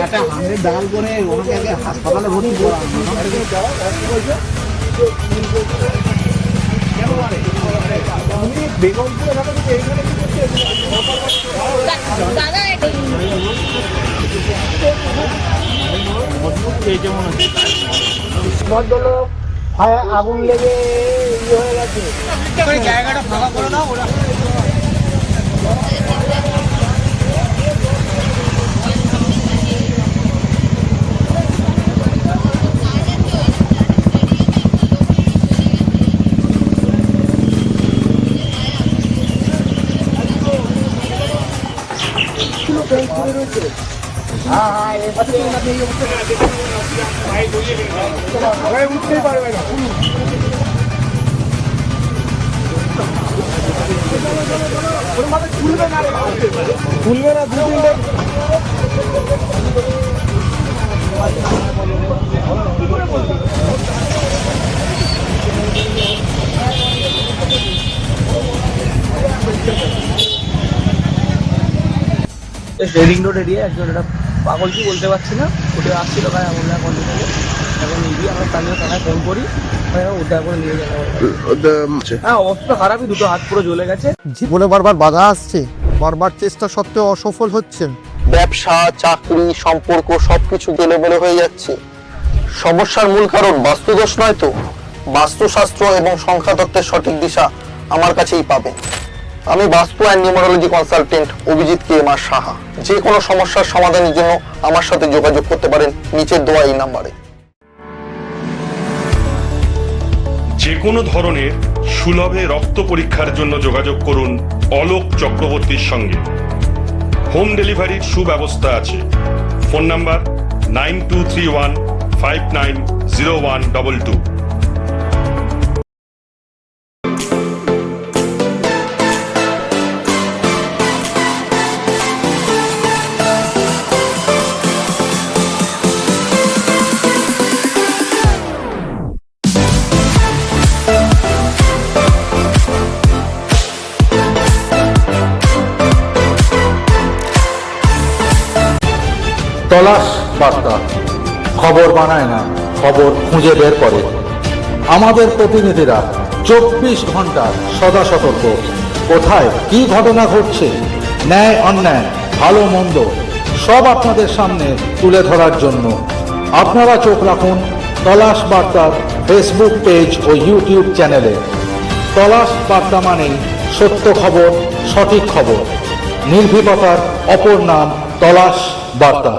একটা 100 ডাল করে ওনাকে আগে হাসপাতালে ভর্তি করা ভদ্রলোক আগুন লেগে ইয়ে হয়ে গেছে, জায়গাটা ফাঁকা করে দাও। ওরা উঠতেই পারবে না, খুলবে না, দু রেলিং রোড এরিয়া একজন একটা পাগল কি বলতে পারছি না, ওটা আসছিল গায়ে এমন না কন্ট্রোল থেকে। এখন নিবি আমরা স্থানীয় থানায় ফোন করি, উদ্ধার করে নিয়ে যাবো। হ্যাঁ, অবস্থা খারাপই, দুটো হাত পুরো জ্বলে গেছে। জীবনে বারবার বাধা আসছে, বারবার চেষ্টা সত্ত্বেও অসফল হচ্ছেন। ব্যবসা, চাকরি, সম্পর্ক সবকিছু গেলেবলে হয়ে যাচ্ছে। সমস্যার মূল কারণ বাস্তুদোষ নয় তো, বাস্তুশাস্ত্র এবং সংখ্যাতত্ত্বের সঠিক দিশা আমার কাছেই পাবেন। আমি বাস্তু and numerology consultant Abhijit KMR Saha. যে কোনো সমস্যার সমাধানের জন্য আমার সাথে যোগাযোগ করতে পারেন নিচের দেওয়া এই নাম্বারে। যে কোনো ধরনের সুলভে রক্ত পরীক্ষার জন্য যোগাযোগ করুন অলোক চক্রবর্তীর সঙ্গে। হোম ডেলিভারির সুব্যবস্থা আছে। Phone number 9231590122। তলাশ বার্তা খবর বানায় না, খবর খুঁজে বের করে। আমাদের প্রতিনিধিরা 24 ঘন্টা সদা সতর্ক। কোথায় কি ঘটনা ঘটছে, ন্যায় অন্যায়, ভালো মন্দ সব আপনাদের সামনে তুলে ধরার জন্য আপনারা চোখ রাখুন তলাশ বার্তার ফেসবুক পেজ ও ইউটিউব চ্যানেলে। তলাশ বার্তা মানেই সত্য খবর, সঠিক খবর। নির্ভীকতার অপর নাম তলাশ বার্তা।